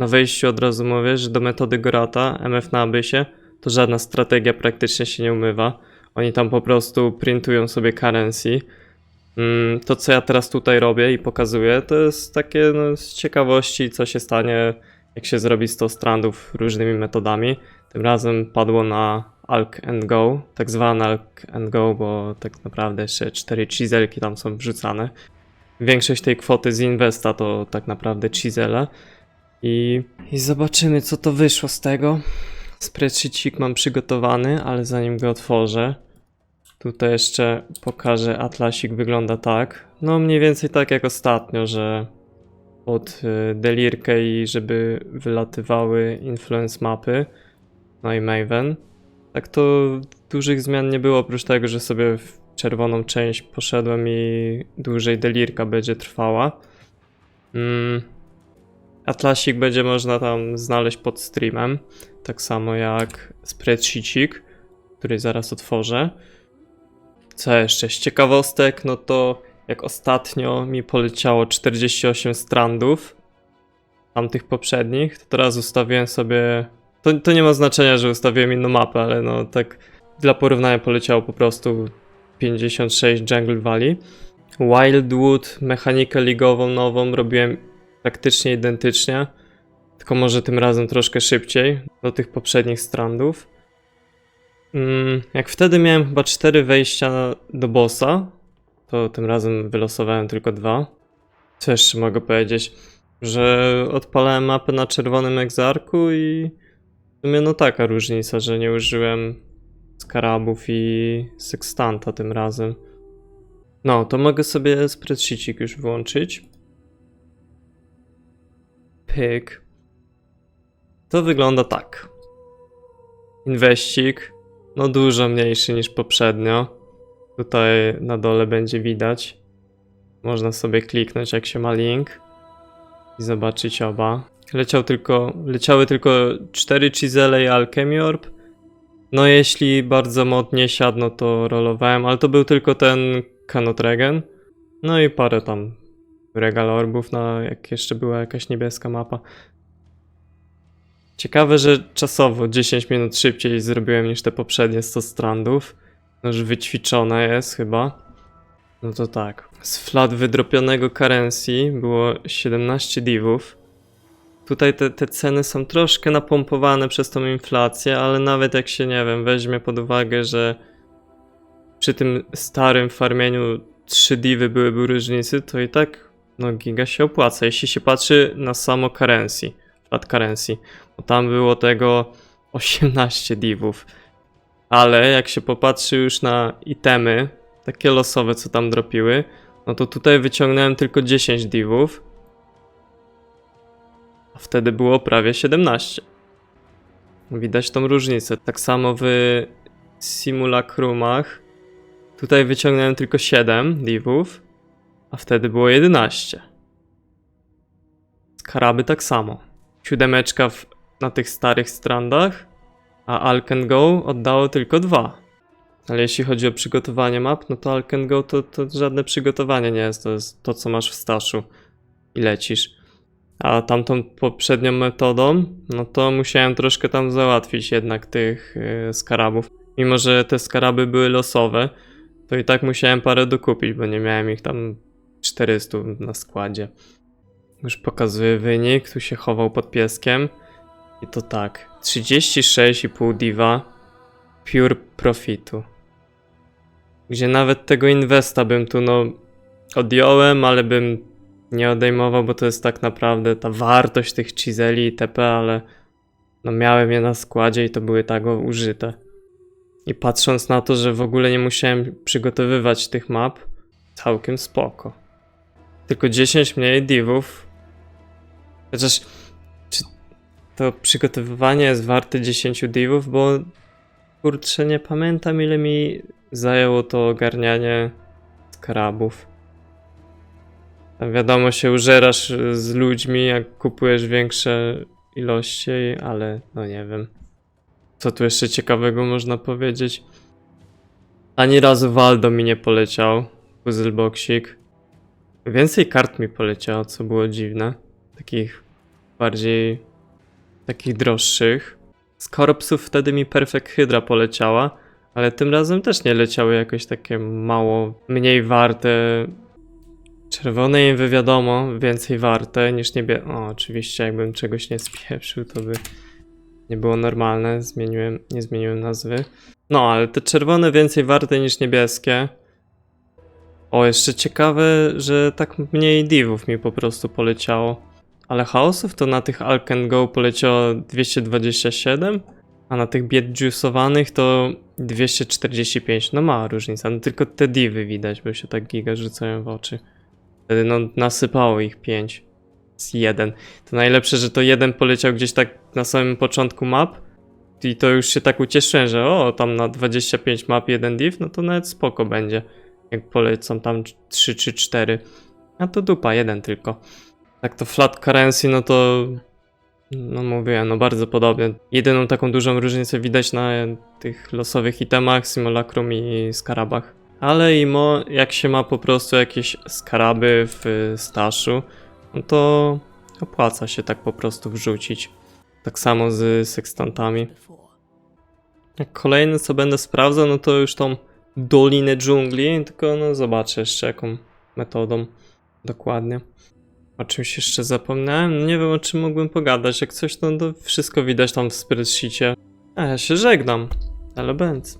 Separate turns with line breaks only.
Na wejściu od razu mówię, że do metody Gorata, MF na Abyssie, to żadna strategia praktycznie się nie umywa. Oni tam po prostu printują sobie currency. To, co ja teraz tutaj robię i pokazuję, to jest takie z ciekawości, co się stanie, jak się zrobi 100 strandów różnymi metodami. Tym razem padło na Alk and Go, tak zwane Alk and Go, bo tak naprawdę jeszcze 4 chiselki tam są wrzucane. Większość tej kwoty z Investa to tak naprawdę chisele. I zobaczymy, co to wyszło z tego. Spreadsheetik mam przygotowany, ale zanim go otworzę, tutaj jeszcze pokażę. Atlasik wygląda tak. No mniej więcej tak jak ostatnio, że pod delirkę i żeby wylatywały influence mapy. No i Maven. Tak to dużych zmian nie było, oprócz tego, że sobie w czerwoną część poszedłem i dłużej delirka będzie trwała. Atlasik będzie można tam znaleźć pod streamem. Tak samo jak spreadsheetik, który zaraz otworzę. Co jeszcze z ciekawostek, no to jak ostatnio mi poleciało 48 strandów tamtych poprzednich, to teraz ustawiłem sobie... To nie ma znaczenia, że ustawiłem inną mapę, ale no tak dla porównania poleciało po prostu 56 Jungle Valley. Wildwood, mechanikę ligową nową robiłem praktycznie identycznie, tylko może tym razem troszkę szybciej do tych poprzednich strandów. Jak wtedy miałem chyba 4 wejścia do bossa, to tym razem wylosowałem tylko 2. Co jeszcze mogę powiedzieć? Że odpalałem mapę na czerwonym egzarku i w sumie no taka różnica, że nie użyłem skarabów i sextanta tym razem. No, to mogę sobie spreadsheetik już włączyć. Pyk. To wygląda tak. Inweścik, no dużo mniejszy niż poprzednio. Tutaj na dole będzie widać. Można sobie kliknąć, jak się ma link i zobaczyć oba. Leciały tylko 4 chisele i alchemy orb. No jeśli bardzo modnie siadł, no to rollowałem, ale to był tylko ten Cannot Regen. No i parę tam regal orbów, jak jeszcze była jakaś niebieska mapa. Ciekawe, że czasowo 10 minut szybciej zrobiłem niż te poprzednie 100 strandów. No już wyćwiczone jest chyba. No to tak. Z flat wydropionego currency było 17 divów. Tutaj te ceny są troszkę napompowane przez tą inflację, ale nawet jak się, nie wiem, weźmie pod uwagę, że przy tym starym farmieniu 3 divy byłyby różnicy, to i tak no giga się opłaca, jeśli się patrzy na samo currency, flat currency, bo tam było tego 18 divów. Ale jak się popatrzy już na itemy, takie losowe, co tam dropiły, no to tutaj wyciągnąłem tylko 10 divów, a wtedy było prawie 17. Widać tą różnicę. Tak samo w simulacrumach, tutaj wyciągnąłem tylko 7 divów, a wtedy było 11. Skaraby tak samo. 7 na tych starych strandach, a Alk and Go oddało tylko 2. Ale jeśli chodzi o przygotowanie map, no to Alk and Go to żadne przygotowanie nie jest. To jest to, co masz w staszu i lecisz. A tamtą poprzednią metodą, no to musiałem troszkę tam załatwić jednak tych skarabów. Mimo że te skaraby były losowe, to i tak musiałem parę dokupić, bo nie miałem ich tam 400 na składzie. Już pokazuję wynik, tu się chował pod pieskiem. I to tak, 36,5 diva pure profitu. Gdzie nawet tego inwesta bym tu no odjąłem, ale bym nie odejmował, bo to jest tak naprawdę ta wartość tych chiseli itp., ale no miałem je na składzie i to były tak użyte. I patrząc na to, że w ogóle nie musiałem przygotowywać tych map, całkiem spoko. Tylko 10 mniej divów. Chociaż czy to przygotowywanie jest warte 10 divów, bo kurczę nie pamiętam ile mi zajęło to ogarnianie skarabów. Tam wiadomo się użerasz z ludźmi jak kupujesz większe ilości, ale no nie wiem. Co tu jeszcze ciekawego można powiedzieć? Ani razu Waldo mi nie poleciał. Puzzleboxik. Więcej kart mi poleciało, co było dziwne. Takich bardziej takich droższych. Z korpsów wtedy mi Perfect Hydra poleciała, ale tym razem też nie leciały jakoś takie mało, mniej warte. Czerwone inwy wiadomo, więcej warte niż O, oczywiście jakbym czegoś nie spieprzył, to by nie było normalne, nie zmieniłem nazwy. No, ale te czerwone więcej warte niż niebieskie. O, jeszcze ciekawe, że tak mniej divów mi po prostu poleciało. Ale chaosów to na tych Alken Go poleciało 227, a na tych biedjuicowanych to 245. No mała różnica, no tylko te divy widać, bo się tak giga rzucają w oczy. Wtedy no nasypało ich 5 z 1. To najlepsze, że to jeden poleciał gdzieś tak na samym początku map i to już się tak ucieszyłem, że o, tam na 25 map jeden div, no to nawet spoko będzie. Jak polecą tam 3 czy 4. A to dupa, jeden tylko. Tak to flat currency, no to no mówiłem, no bardzo podobnie. Jedyną taką dużą różnicę widać na tych losowych itemach, simulacrum i skarabach. Ale jak się ma po prostu jakieś skaraby w staszu, no to opłaca się tak po prostu wrzucić. Tak samo z sekstantami. Jak kolejne co będę sprawdzał, no to już tą Dolinę Dżungli, tylko no zobaczę jeszcze jaką metodą dokładnie. O czymś jeszcze zapomniałem? No nie wiem o czym mógłbym pogadać, jak coś no to wszystko widać tam w spreadsheetie. A ja się żegnam, ale będę.